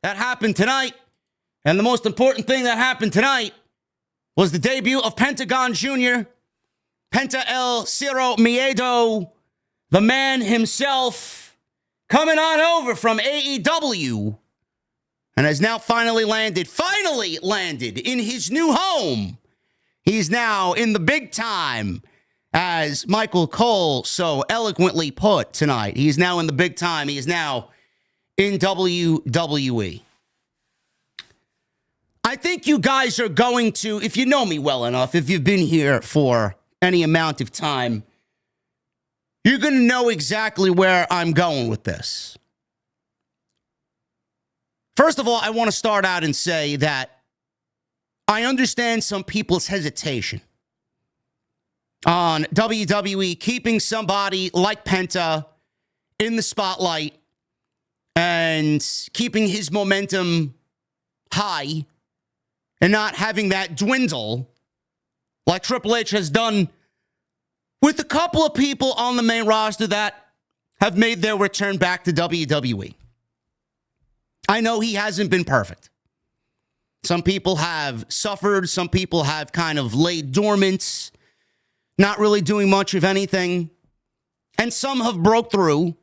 that happened tonight. And the most important thing that happened tonight was the debut of Pentagon Jr., Penta El Ciro Miedo, the man himself, coming on over from AEW, and has now finally landed in his new home. He's now in the big time, as Michael Cole so eloquently put tonight. He's now in the big time. He is now in WWE. I think you guys are going to, if you know me well enough, if you've been here for any amount of time, you're going to know exactly where I'm going with this. First of all, I want to start out and say that I understand some people's hesitation on WWE keeping somebody like Penta in the spotlight and keeping his momentum high and not having that dwindle like Triple H has done with a couple of people on the main roster that have made their return back to WWE. I know he hasn't been perfect. Some people have suffered. Some people have kind of laid dormant, not really doing much of anything. And some have broke through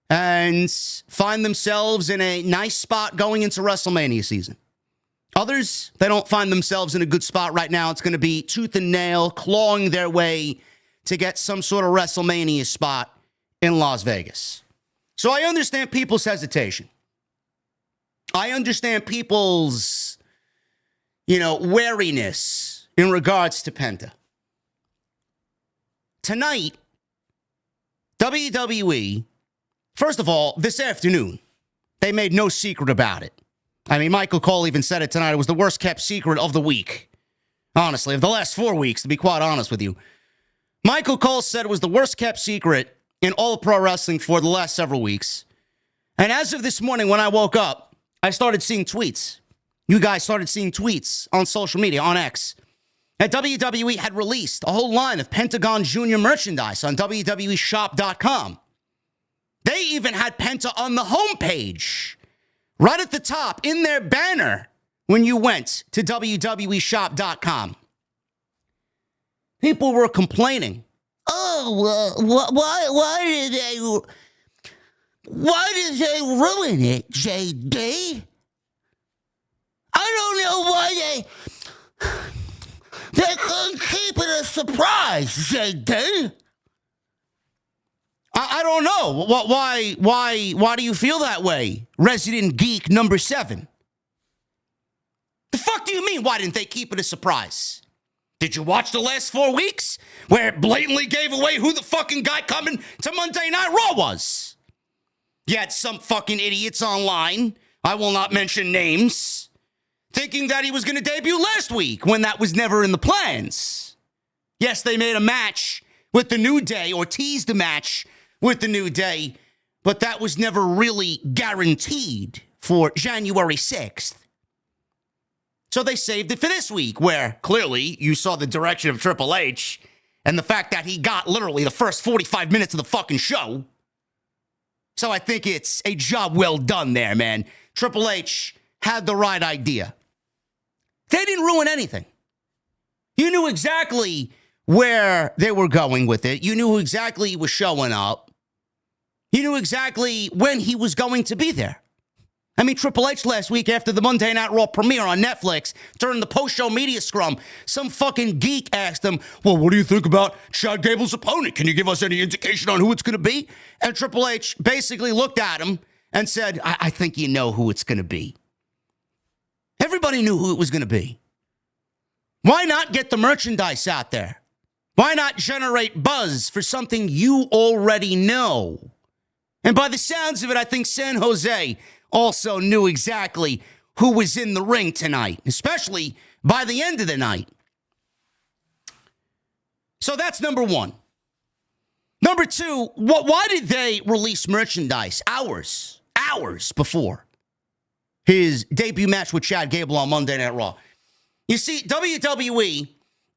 and find themselves in a nice spot going into WrestleMania season. Others, they don't find themselves in a good spot right now. It's going to be tooth and nail, clawing their way to get some sort of WrestleMania spot in Las Vegas. So I understand people's hesitation. I understand people's, wariness in regards to Penta. Tonight, WWE, first of all, this afternoon, they made no secret about it. I mean, Michael Cole even said it tonight. It was the worst kept secret of the week. Honestly, of the last 4 weeks, to be quite honest with you. Michael Cole said it was the worst kept secret in all of pro wrestling for the last several weeks. And as of this morning, when I woke up, I started seeing tweets. You guys started seeing tweets on social media, on X. That WWE had released a whole line of Pentagon Jr. merchandise on WWEshop.com. They even had Penta on the homepage, right at the top, in their banner, when you went to WWEshop.com. People were complaining. Why did they ruin it, JD? I don't know why they couldn't keep it a surprise, JD. I don't know. Why do you feel that way, Resident Geek number 7? The fuck do you mean, why didn't they keep it a surprise? Did you watch the last 4 weeks where it blatantly gave away who the fucking guy coming to Monday Night Raw was? You had some fucking idiots online, I will not mention names, thinking that he was going to debut last week when that was never in the plans. Yes, they made a match with the New Day, or teased a match with the New Day, but that was never really guaranteed for January 6th. So they saved it for this week, where clearly you saw the direction of Triple H and the fact that he got literally the first 45 minutes of the fucking show. So I think it's a job well done there, man. Triple H had the right idea. They didn't ruin anything. You knew exactly where they were going with it. You knew who exactly was showing up. You knew exactly when he was going to be there. I mean, Triple H last week after the Monday Night Raw premiere on Netflix, during the post-show media scrum, some fucking geek asked him, well, what do you think about Chad Gable's opponent? Can you give us any indication on who it's going to be? And Triple H basically looked at him and said, I think you know who it's going to be. Everybody knew who it was going to be. Why not get the merchandise out there? Why not generate buzz for something you already know? And by the sounds of it, I think San Jose also knew exactly who was in the ring tonight, especially by the end of the night. So that's number one. Number two, why did they release merchandise hours before his debut match with Chad Gable on Monday Night Raw? You see, WWE,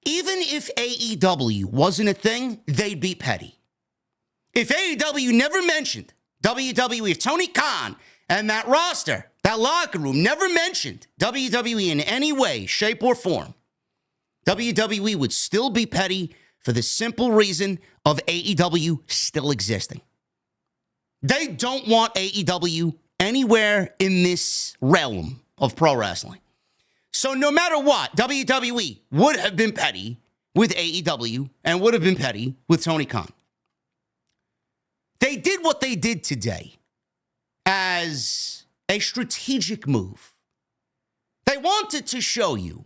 even if AEW wasn't a thing, they'd be petty. If AEW never mentioned WWE, if Tony Khan and that roster That locker room never mentioned WWE in any way, shape, or form. WWE would still be petty for the simple reason of AEW still existing. They don't want AEW anywhere in this realm of pro wrestling. So no matter what, WWE would have been petty with AEW and would have been petty with Tony Khan. They did what they did today as a strategic move. They wanted to show you,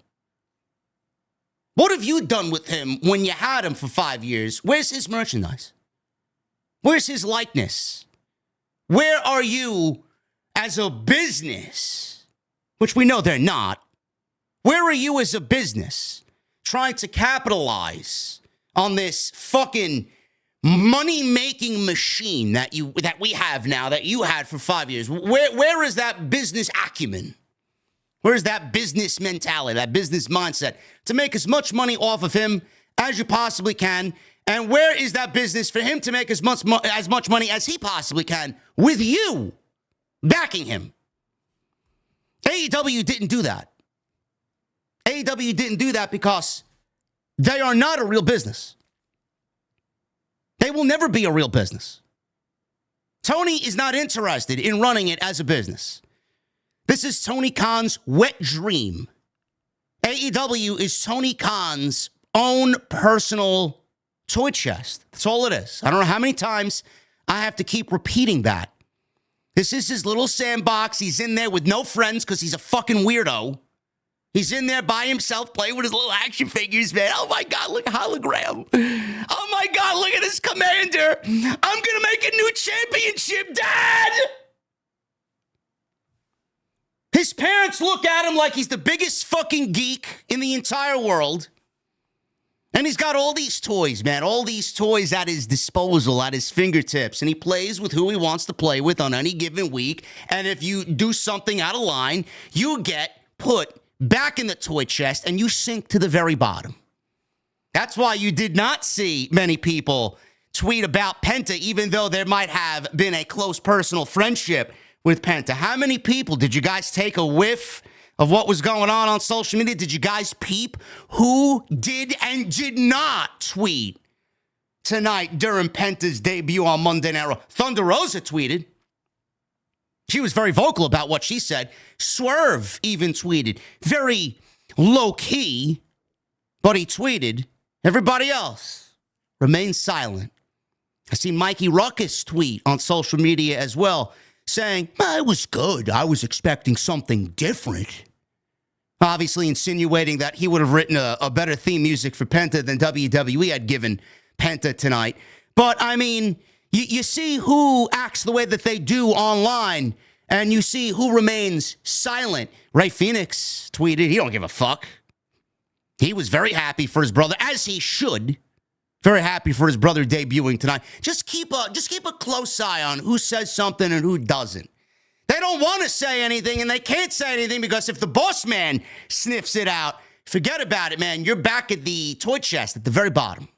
what have you done with him when you had him for 5 years? Where's his merchandise? Where's his likeness? Where are you as a business? Which we know they're not. Where are you as a business trying to capitalize on this fucking money-making machine that we have now, that you had for 5 years? Where is that business acumen? Where's that business mentality, that business mindset to make as much money off of him as you possibly can? And where is that business for him to make as much money as he possibly can with you backing him? AEW didn't do that. AEW didn't do that because they are not a real business. They will never be a real business. Tony is not interested in running it as a business. This is Tony Khan's wet dream. AEW is Tony Khan's own personal toy chest. That's all it is. I don't know how many times I have to keep repeating that. This is his little sandbox. He's in there with no friends because he's a fucking weirdo. He's in there by himself playing with his little action figures, man. Oh, my God, look, hologram. Oh, my God, look at this commander. I'm going to make a new championship, Dad. His parents look at him like he's the biggest fucking geek in the entire world. And he's got all these toys, man. All these toys at his disposal, at his fingertips. And he plays with who he wants to play with on any given week. And if you do something out of line, you get put back in the toy chest, and you sink to the very bottom. That's why you did not see many people tweet about Penta, even though there might have been a close personal friendship with Penta. How many people did you guys take a whiff of what was going on social media? Did you guys peep who did and did not tweet tonight during Penta's debut on Monday Night Raw? Thunder Rosa tweeted. She was very vocal about what she said. Swerve even tweeted. Very low-key, but he tweeted. Everybody else remained silent. I see Mikey Ruckus tweet on social media as well, saying, it was good. I was expecting something different. Obviously insinuating that he would have written a better theme music for Penta than WWE had given Penta tonight. But, I mean, you see who acts the way that they do online, and you see who remains silent. Ray Phoenix tweeted, he don't give a fuck. He was very happy for his brother, as he should. Very happy for his brother debuting tonight. Just keep a close eye on who says something and who doesn't. They don't want to say anything, and they can't say anything because if the boss man sniffs it out, forget about it, man. You're back at the toy chest at the very bottom.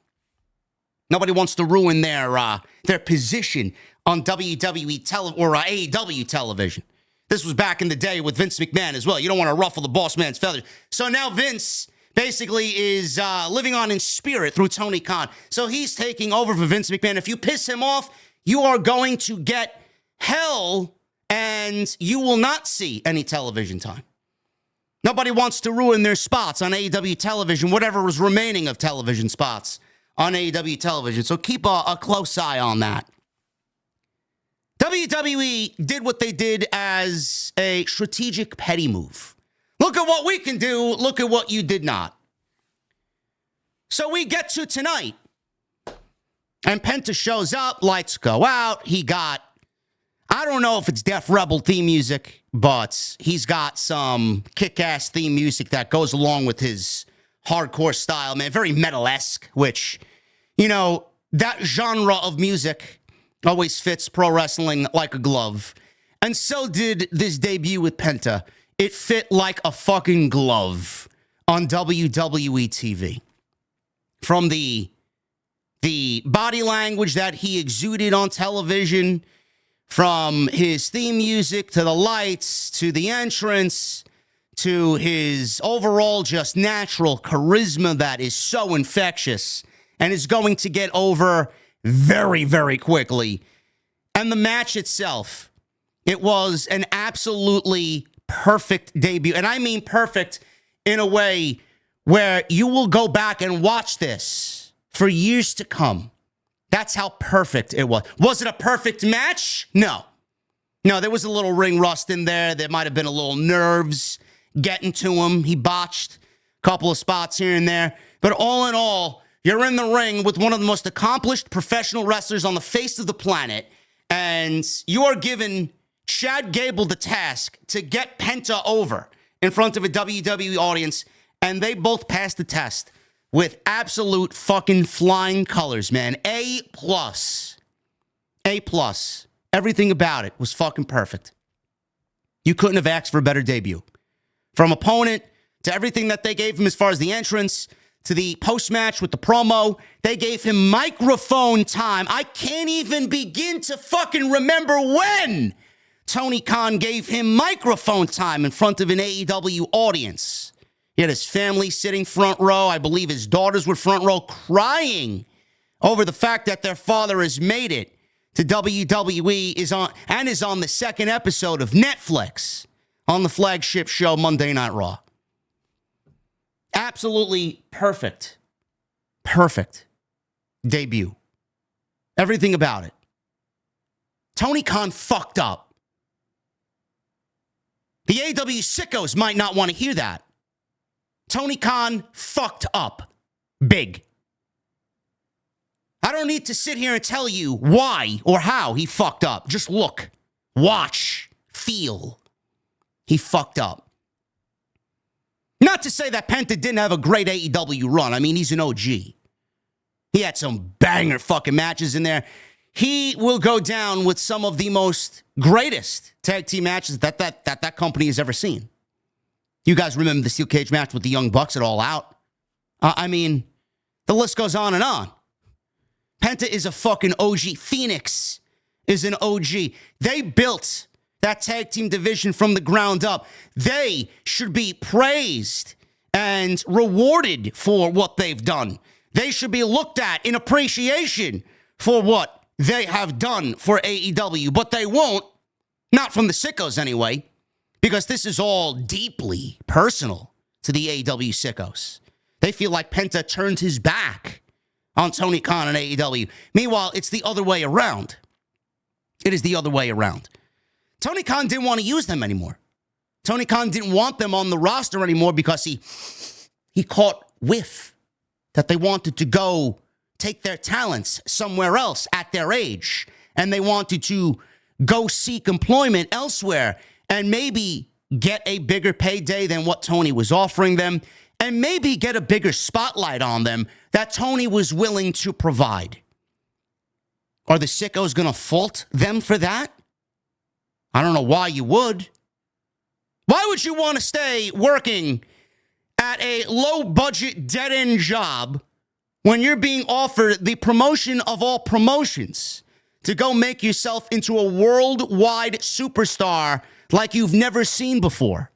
Nobody wants to ruin their position on WWE or AEW television. This was back in the day with Vince McMahon as well. You don't want to ruffle the boss man's feathers. So now Vince basically is living on in spirit through Tony Khan. So he's taking over for Vince McMahon. If you piss him off, you are going to get hell, and you will not see any television time. Nobody wants to ruin their spots on AEW television, whatever is remaining of television spots on AEW television. So keep a close eye on that. WWE did what they did as a strategic petty move. Look at what we can do. Look at what you did not. So we get to tonight. And Penta shows up. Lights go out. He got, I don't know if it's Def Rebel theme music, but he's got some kick-ass theme music that goes along with his hardcore style, man. Very metal-esque, which, you know, that genre of music always fits pro wrestling like a glove. And so did this debut with Penta. It fit like a fucking glove on WWE TV. From the body language that he exuded on television, From his theme music to the lights to the entrance to his overall just natural charisma that is so infectious and is going to get over very, very quickly. And the match itself, it was an absolutely perfect debut. And I mean perfect in a way where you will go back and watch this for years to come. That's how perfect it was. Was it a perfect match? No. No, there was a little ring rust in there. There might have been a little nerves getting to him. He botched a couple of spots here and there. But all in all, you're in the ring with one of the most accomplished professional wrestlers on the face of the planet, and you are given Chad Gable the task to get Penta over in front of a WWE audience, and they both passed the test with absolute fucking flying colors, man. A+. A+. Everything about it was fucking perfect. You couldn't have asked for a better debut. From opponent to everything that they gave him as far as the entrance to the post-match with the promo, they gave him microphone time. I can't even begin to fucking remember when Tony Khan gave him microphone time in front of an AEW audience. He had his family sitting front row. I believe his daughters were front row crying over the fact that their father has made it to WWE is on the second episode of Netflix on the flagship show Monday Night Raw. Absolutely perfect. Perfect debut. Everything about it. Tony Khan fucked up. The AEW sickos might not want to hear that. Tony Khan fucked up big. I don't need to sit here and tell you why or how he fucked up. Just look, watch, feel. He fucked up. Not to say that Penta didn't have a great AEW run. I mean, he's an OG. He had some banger fucking matches in there. He will go down with some of the most greatest tag team matches that company has ever seen. You guys remember the steel cage match with the Young Bucks at All Out? I mean, the list goes on and on. Penta is a fucking OG. Phoenix is an OG. They built that tag team division from the ground up. They should be praised and rewarded for what they've done. They should be looked at in appreciation for what they have done for AEW. But they won't. Not from the sickos anyway. Because this is all deeply personal to the AEW sickos. They feel like Penta turned his back on Tony Khan and AEW. Meanwhile, it's the other way around. It is the other way around. Tony Khan didn't want to use them anymore. Tony Khan didn't want them on the roster anymore because he caught whiff that they wanted to go take their talents somewhere else at their age. And they wanted to go seek employment elsewhere. And maybe get a bigger payday than what Tony was offering them. And maybe get a bigger spotlight on them that Tony was willing to provide. Are the sickos going to fault them for that? I don't know why you would. Why would you want to stay working at a low-budget, dead-end job when you're being offered the promotion of all promotions to go make yourself into a worldwide superstar like you've never seen before,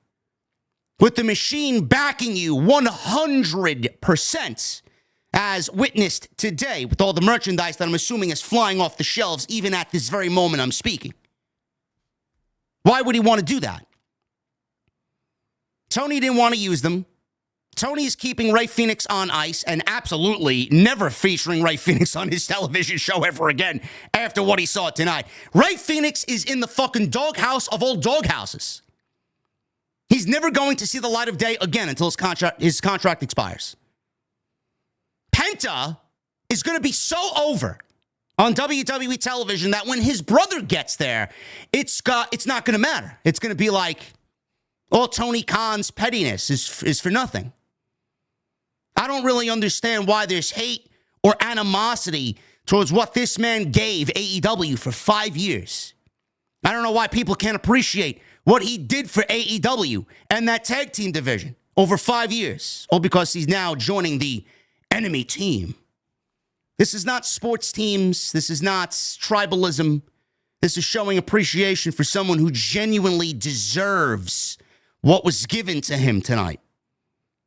with the machine backing you 100%, as witnessed today with all the merchandise that I'm assuming is flying off the shelves even at this very moment I'm speaking? Why would he want to do that? Tony didn't want to use them. Tony's keeping Rey Fenix on ice and absolutely never featuring Rey Fenix on his television show ever again after what he saw tonight. Rey Fenix is in the fucking doghouse of all doghouses. He's never going to see the light of day again until his contract expires. Penta is going to be so over on WWE television that when his brother gets there, it's not going to matter. It's going to be like all Tony Khan's pettiness is for nothing. I don't really understand why there's hate or animosity towards what this man gave AEW for 5 years. I don't know why people can't appreciate what he did for AEW and that tag team division over 5 years. All because he's now joining the enemy team. This is not sports teams. This is not tribalism. This is showing appreciation for someone who genuinely deserves what was given to him tonight.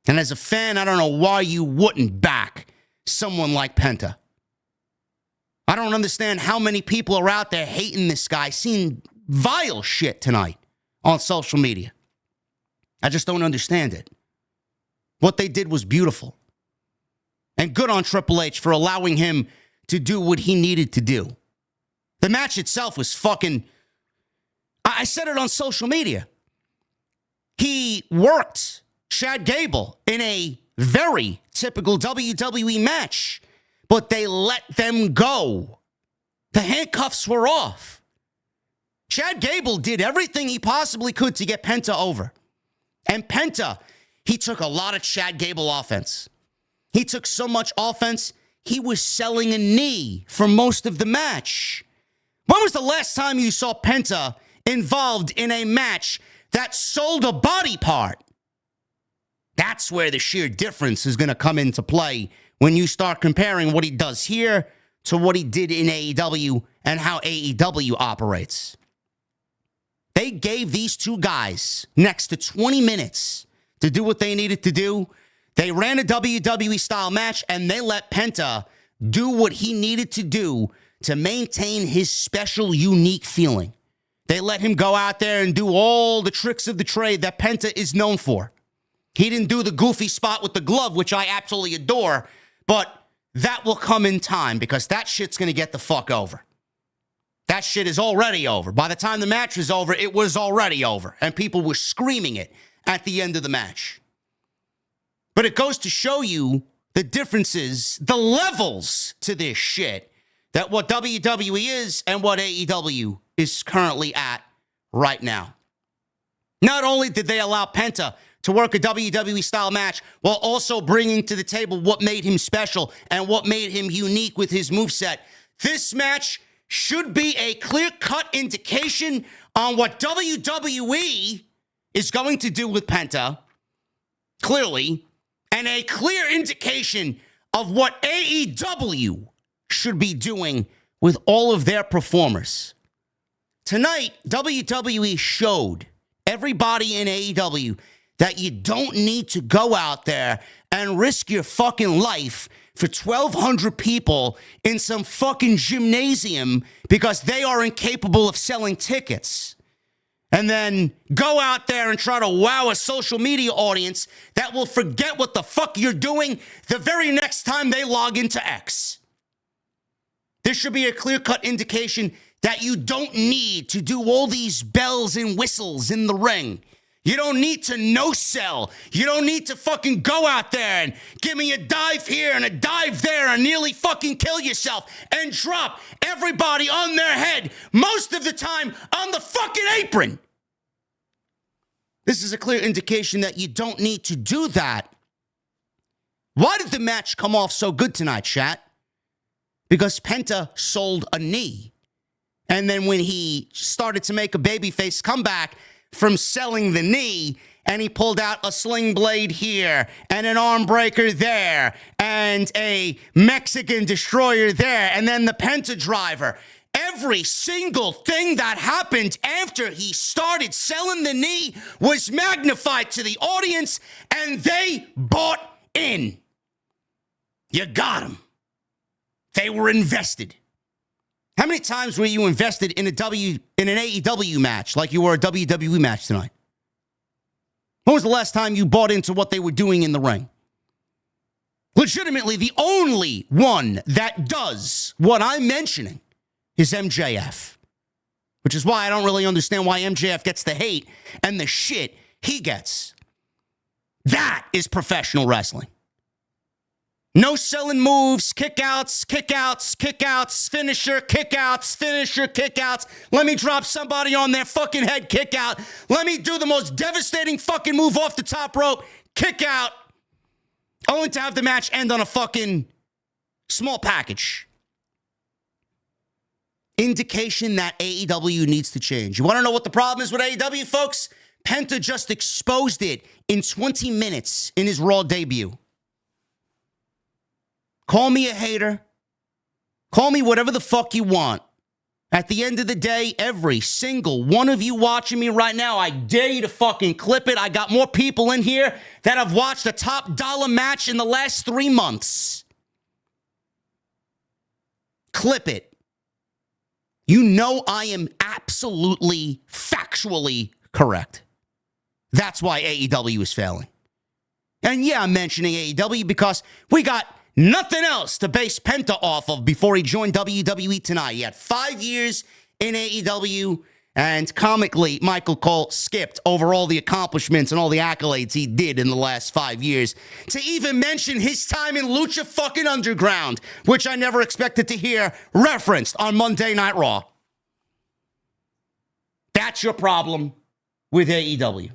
And as a fan, I don't know why you wouldn't back someone like Penta. I don't understand how many people are out there hating this guy, seeing vile shit tonight on social media. I just don't understand it. What they did was beautiful. And good on Triple H for allowing him to do what he needed to do. The match itself was fucking... I said it on social media. He worked Chad Gable in a very typical WWE match, but they let them go. The handcuffs were off. Chad Gable did everything he possibly could to get Penta over. And Penta, he took a lot of Chad Gable offense. He took so much offense, he was selling a knee for most of the match. When was the last time you saw Penta involved in a match that sold a body part? That's where the sheer difference is going to come into play when you start comparing what he does here to what he did in AEW and how AEW operates. They gave these two guys next to 20 minutes to do what they needed to do. They ran a WWE-style match, and they let Penta do what he needed to do to maintain his special, unique feeling. They let him go out there and do all the tricks of the trade that Penta is known for. He didn't do the goofy spot with the glove, which I absolutely adore, but that will come in time because that shit's going to get the fuck over. That shit is already over. By the time the match was over, it was already over, and people were screaming it at the end of the match. But it goes to show you the differences, the levels to this shit, that what WWE is and what AEW is currently at right now. Not only did they allow Penta to work a WWE-style match while also bringing to the table what made him special and what made him unique with his moveset, this match should be a clear-cut indication on what WWE is going to do with Penta, clearly, and a clear indication of what AEW should be doing with all of their performers. Tonight, WWE showed everybody in AEW that you don't need to go out there and risk your fucking life for 1,200 people in some fucking gymnasium because they are incapable of selling tickets. And then go out there and try to wow a social media audience that will forget what the fuck you're doing the very next time they log into X. There should be a clear-cut indication that you don't need to do all these bells and whistles in the ring. You don't need to no-sell. You don't need to fucking go out there and give me a dive here and a dive there and nearly fucking kill yourself and drop everybody on their head, most of the time on the fucking apron. This is a clear indication that you don't need to do that. Why did the match come off so good tonight, chat? Because Penta sold a knee. And then when he started to make a babyface comeback from selling the knee, and he pulled out a sling blade here, and an arm breaker there, and a Mexican destroyer there, and then the Penta driver. Every single thing that happened after he started selling the knee was magnified to the audience, and they bought in. You got them. They were invested. How many times were you invested in an AEW match like you were a WWE match tonight? When was the last time you bought into what they were doing in the ring? Legitimately, the only one that does what I'm mentioning is MJF, which is why I don't really understand why MJF gets the hate and the shit he gets. That is professional wrestling. No selling moves, kickouts, kickouts, kickouts, finisher, kickouts, finisher, kickouts. Let me drop somebody on their fucking head, kick out. Let me do the most devastating fucking move off the top rope, kick out. Only to have the match end on a fucking small package. Indication that AEW needs to change. You want to know what the problem is with AEW, folks? Penta just exposed it in 20 minutes in his Raw debut. Call me a hater. Call me whatever the fuck you want. At the end of the day, every single one of you watching me right now, I dare you to fucking clip it. I got more people in here that have watched a top dollar match in the last 3 months. Clip it. You know I am absolutely, factually correct. That's why AEW is failing. And yeah, I'm mentioning AEW because we got nothing else to base Penta off of before he joined WWE tonight. He had 5 years in AEW, and comically, Michael Cole skipped over all the accomplishments and all the accolades he did in the last 5 years to even mention his time in Lucha fucking Underground, which I never expected to hear referenced on Monday Night Raw. That's your problem with AEW.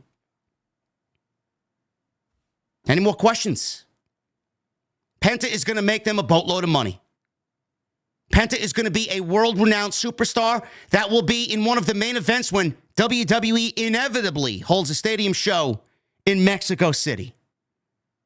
Any more questions? Penta is going to make them a boatload of money. Penta is going to be a world-renowned superstar that will be in one of the main events when WWE inevitably holds a stadium show in Mexico City.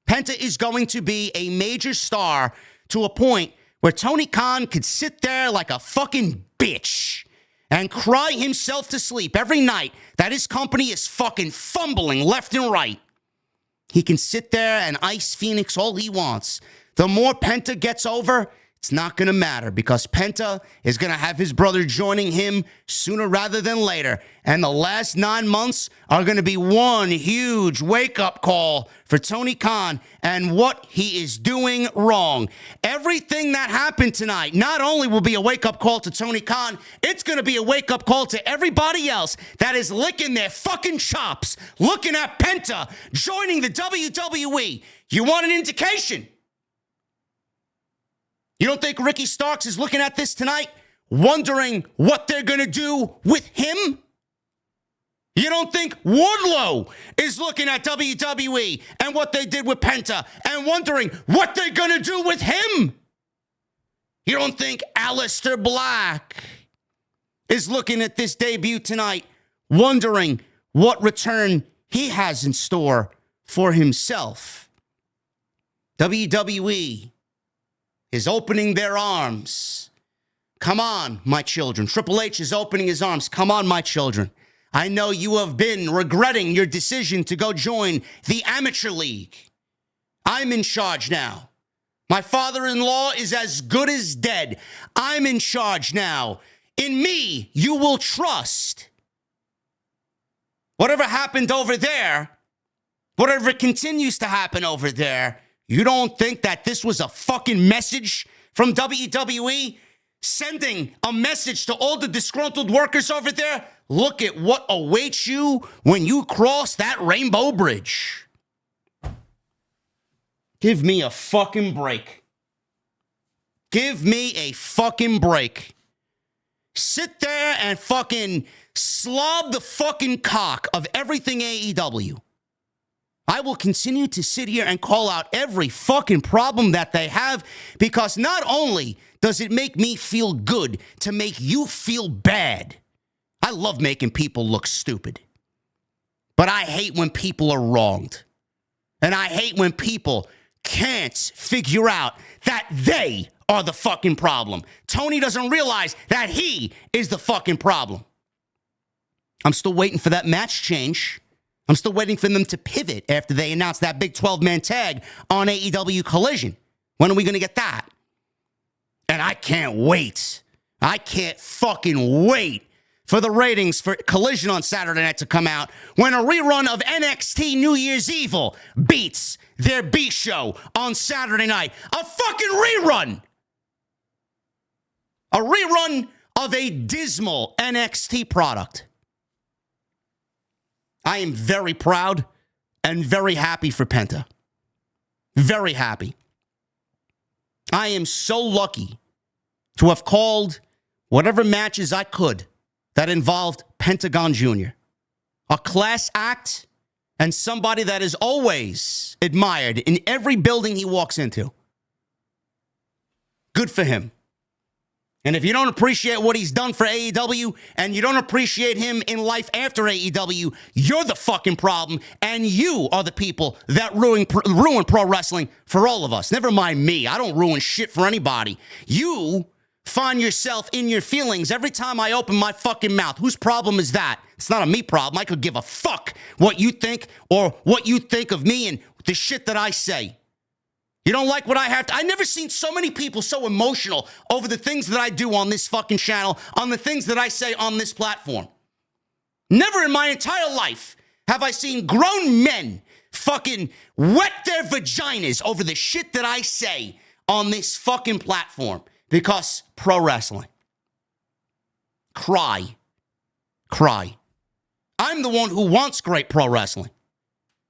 Penta is going to be a major star to a point where Tony Khan could sit there like a fucking bitch and cry himself to sleep every night that his company is fucking fumbling left and right. He can sit there and ice Phoenix all he wants. The more Penta gets over, it's not going to matter because Penta is going to have his brother joining him sooner rather than later. And the last 9 months are going to be one huge wake-up call for Tony Khan and what he is doing wrong. Everything that happened tonight not only will be a wake-up call to Tony Khan, it's going to be a wake-up call to everybody else that is licking their fucking chops, looking at Penta joining the WWE. You want an indication? You don't think Ricky Starks is looking at this tonight, wondering what they're going to do with him? You don't think Wardlow is looking at WWE and what they did with Penta and wondering what they're going to do with him? You don't think Aleister Black is looking at this debut tonight, wondering what return he has in store for himself? WWE is opening their arms. Come on, my children. Triple H is opening his arms. Come on, my children. I know you have been regretting your decision to go join the amateur league. I'm in charge now. My father-in-law is as good as dead. I'm in charge now. In me, you will trust. Whatever happened over there, whatever continues to happen over there, you don't think that this was a fucking message from WWE? Sending a message to all the disgruntled workers over there? Look at what awaits you when you cross that rainbow bridge. Give me a fucking break. Give me a fucking break. Sit there and fucking slob the fucking cock of everything AEW. I will continue to sit here and call out every fucking problem that they have because not only does it make me feel good to make you feel bad. I love making people look stupid. But I hate when people are wronged. And I hate when people can't figure out that they are the fucking problem. Tony doesn't realize that he is the fucking problem. I'm still waiting for that match change. I'm still waiting for them to pivot after they announce that big 12-man tag on AEW Collision. When are we going to get that? And I can't wait. I can't fucking wait for the ratings for Collision on Saturday night to come out when a rerun of NXT New Year's Evil beats their B show on Saturday night. A fucking rerun. A rerun of a dismal NXT product. I am very proud and very happy for Penta. Very happy. I am so lucky to have called whatever matches I could that involved Pentagon Jr. A class act and somebody that is always admired in every building he walks into. Good for him. And if you don't appreciate what he's done for AEW and you don't appreciate him in life after AEW, you're the fucking problem. And you are the people that ruin pro wrestling for all of us. Never mind me. I don't ruin shit for anybody. You find yourself in your feelings every time I open my fucking mouth. Whose problem is that? It's not a me problem. I could give a fuck what you think or what you think of me and the shit that I say. You don't like what I have to... I've never seen so many people so emotional over the things that I do on this fucking channel, on the things that I say on this platform. Never in my entire life have I seen grown men fucking wet their vaginas over the shit that I say on this fucking platform. Because pro wrestling. Cry. I'm the one who wants great pro wrestling.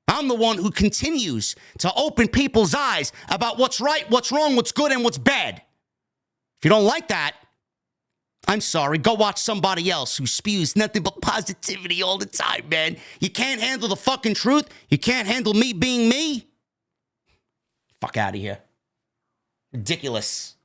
I'm the one who continues to open people's eyes about what's right, what's wrong, what's good, and what's bad. If you don't like that, I'm sorry. Go watch somebody else who spews nothing but positivity all the time, man. You can't handle the fucking truth. You can't handle me being me. Fuck out of here. Ridiculous.